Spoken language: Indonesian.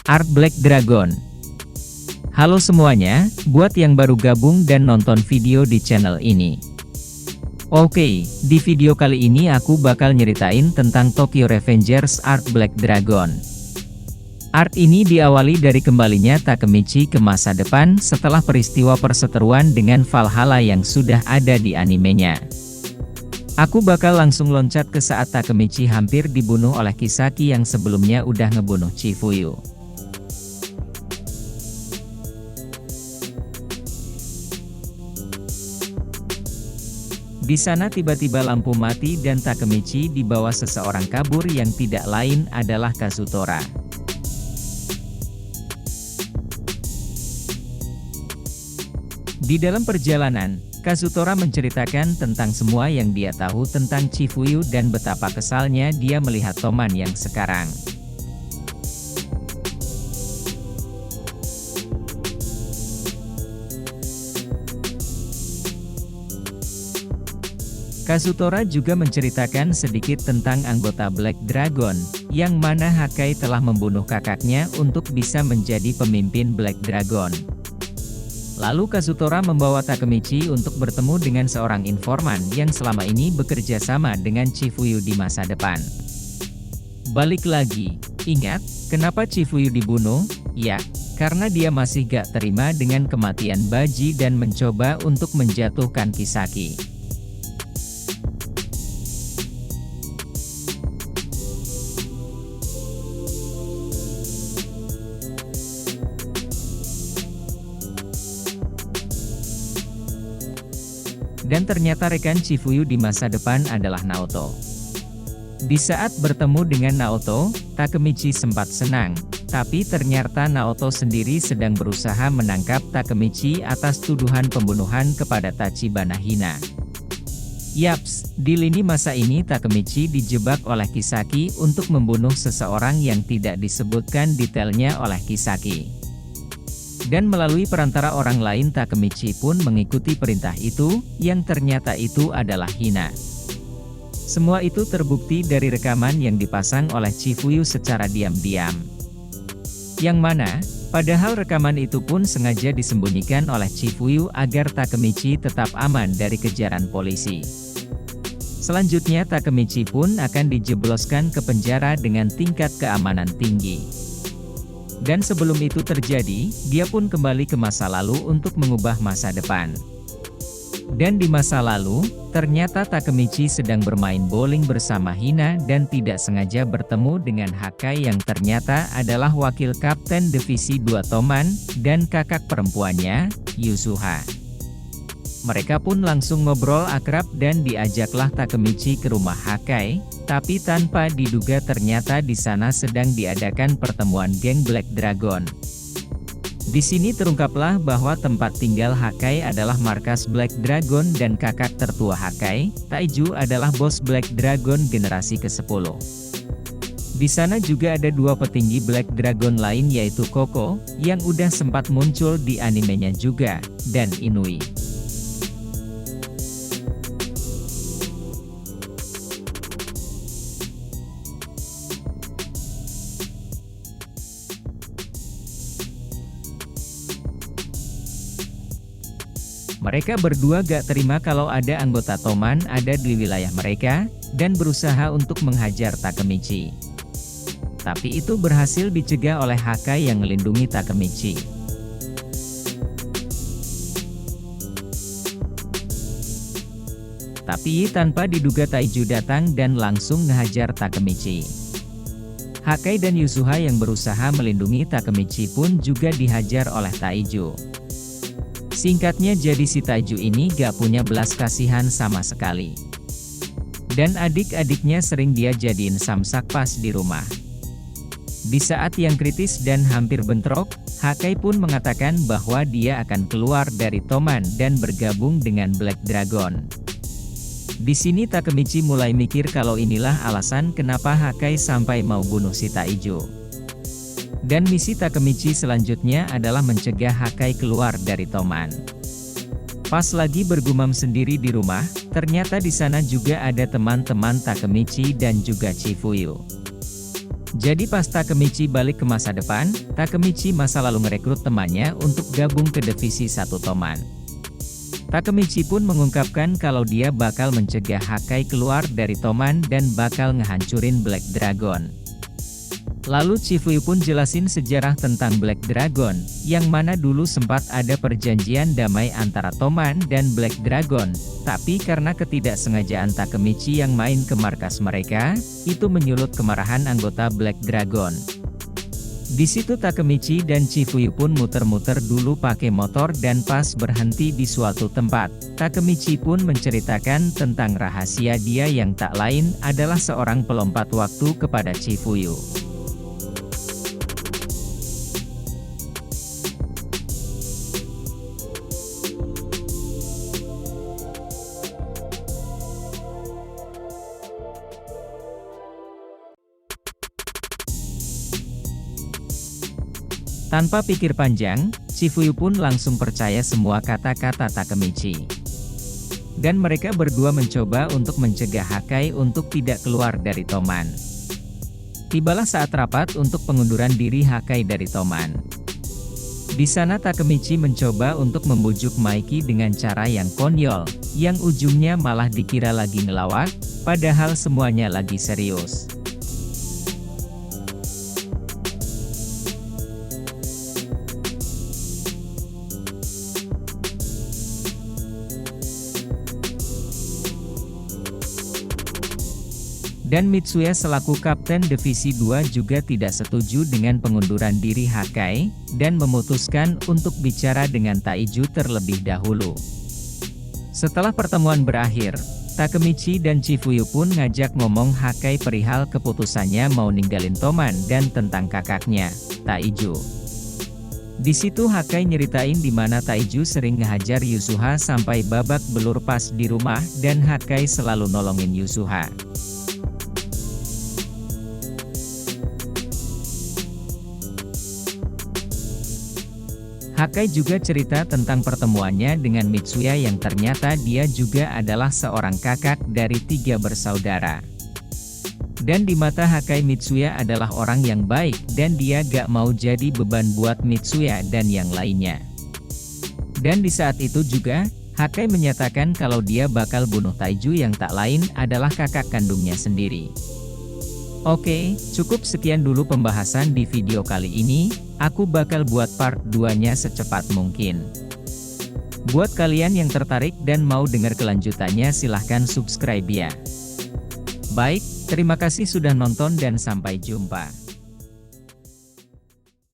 Art Black Dragon. Halo semuanya, buat yang baru gabung dan nonton video di channel ini. Oke, di video kali ini aku bakal nyeritain tentang Tokyo Revengers Art Black Dragon. Art ini diawali dari kembalinya Takemichi ke masa depan setelah peristiwa perseteruan dengan Valhalla yang sudah ada di animenya. Aku bakal langsung loncat ke saat Takemichi hampir dibunuh oleh Kisaki yang sebelumnya udah ngebunuh Chifuyu. Di sana tiba-tiba lampu mati dan Takemichi dibawa seseorang kabur yang tidak lain adalah Kazutora. Di dalam perjalanan, Kazutora menceritakan tentang semua yang dia tahu tentang Chifuyu dan betapa kesalnya dia melihat Toman yang sekarang. Kazutora juga menceritakan sedikit tentang anggota Black Dragon, yang mana Hakai telah membunuh kakaknya untuk bisa menjadi pemimpin Black Dragon. Lalu Kazutora membawa Takemichi untuk bertemu dengan seorang informan yang selama ini bekerja sama dengan Chifuyu di masa depan. Balik lagi, ingat, kenapa Chifuyu dibunuh? Ya, karena dia masih gak terima dengan kematian Baji dan mencoba untuk menjatuhkan Kisaki. Dan ternyata rekan Chifuyu di masa depan adalah Naoto. Di saat bertemu dengan Naoto, Takemichi sempat senang, tapi ternyata Naoto sendiri sedang berusaha menangkap Takemichi atas tuduhan pembunuhan kepada Tachibana Hina. Yaps, di lini masa ini Takemichi dijebak oleh Kisaki untuk membunuh seseorang yang tidak disebutkan detailnya oleh Kisaki. Dan melalui perantara orang lain Takemichi pun mengikuti perintah itu, yang ternyata itu adalah Hina. Semua itu terbukti dari rekaman yang dipasang oleh Chifuyu secara diam-diam. Yang mana, padahal rekaman itu pun sengaja disembunyikan oleh Chifuyu agar Takemichi tetap aman dari kejaran polisi. Selanjutnya Takemichi pun akan dijebloskan ke penjara dengan tingkat keamanan tinggi. Dan sebelum itu terjadi, dia pun kembali ke masa lalu untuk mengubah masa depan. Dan di masa lalu, ternyata Takemichi sedang bermain bowling bersama Hina dan tidak sengaja bertemu dengan Hakai yang ternyata adalah wakil kapten divisi 2 Toman, dan kakak perempuannya, Yusuha. Mereka pun langsung ngobrol akrab dan diajaklah Takemichi ke rumah Hakai, tapi tanpa diduga ternyata di sana sedang diadakan pertemuan geng Black Dragon. Di sini terungkaplah bahwa tempat tinggal Hakai adalah markas Black Dragon dan kakak tertua Hakai, Taiju adalah bos Black Dragon generasi ke-10. Di sana juga ada 2 petinggi Black Dragon lain yaitu Koko, yang udah sempat muncul di animenya juga, dan Inui. Mereka berdua gak terima kalau ada anggota Toman ada di wilayah mereka, dan berusaha untuk menghajar Takemichi. Tapi itu berhasil dicegah oleh Hakai yang melindungi Takemichi. Tapi tanpa diduga Taiju datang dan langsung ngehajar Takemichi. Hakai dan Yusuha yang berusaha melindungi Takemichi pun juga dihajar oleh Taiju. Singkatnya jadi si Taiju ini gak punya belas kasihan sama sekali. Dan adik-adiknya sering dia jadiin samsak pas di rumah. Di saat yang kritis dan hampir bentrok, Hakai pun mengatakan bahwa dia akan keluar dari Toman dan bergabung dengan Black Dragon. Di sini Takemichi mulai mikir kalau inilah alasan kenapa Hakai sampai mau bunuh si Taiju. Dan misi Takemichi selanjutnya adalah mencegah Hakai keluar dari Toman. Pas lagi bergumam sendiri di rumah, ternyata di sana juga ada teman-teman Takemichi dan juga Chifuyu. Jadi pas Takemichi balik ke masa depan, Takemichi masa lalu ngerekrut temannya untuk gabung ke divisi 1 Toman. Takemichi pun mengungkapkan kalau dia bakal mencegah Hakai keluar dari Toman dan bakal ngehancurin Black Dragon. Lalu Chifuyu pun jelasin sejarah tentang Black Dragon, yang mana dulu sempat ada perjanjian damai antara Toman dan Black Dragon, tapi karena ketidaksengajaan Takemichi yang main ke markas mereka, itu menyulut kemarahan anggota Black Dragon. Di situ Takemichi dan Chifuyu pun muter-muter dulu pakai motor dan pas berhenti di suatu tempat, Takemichi pun menceritakan tentang rahasia dia yang tak lain adalah seorang pelompat waktu kepada Chifuyu. Tanpa pikir panjang, Chifuyu pun langsung percaya semua kata-kata Takemichi. Dan mereka berdua mencoba untuk mencegah Hakai untuk tidak keluar dari Toman. Tibalah saat rapat untuk pengunduran diri Hakai dari Toman. Di sana Takemichi mencoba untuk membujuk Maiki dengan cara yang konyol, yang ujungnya malah dikira lagi ngelawak, padahal semuanya lagi serius. Dan Mitsuya selaku Kapten Divisi 2 juga tidak setuju dengan pengunduran diri Hakai, dan memutuskan untuk bicara dengan Taiju terlebih dahulu. Setelah pertemuan berakhir, Takemichi dan Chifuyu pun ngajak ngomong Hakai perihal keputusannya mau ninggalin Toman dan tentang kakaknya, Taiju. Di situ Hakai nyeritain di mana Taiju sering ngehajar Yusuha sampai babak belur pas di rumah dan Hakai selalu nolongin Yusuha. Hakai juga cerita tentang pertemuannya dengan Mitsuya yang ternyata dia juga adalah seorang kakak dari 3 bersaudara. Dan di mata Hakai Mitsuya adalah orang yang baik dan dia gak mau jadi beban buat Mitsuya dan yang lainnya. Dan di saat itu juga, Hakai menyatakan kalau dia bakal bunuh Taiju yang tak lain adalah kakak kandungnya sendiri. Oke, cukup sekian dulu pembahasan di video kali ini, aku bakal buat part 2-nya secepat mungkin. Buat kalian yang tertarik dan mau dengar kelanjutannya silahkan subscribe ya. Baik, terima kasih sudah nonton dan sampai jumpa.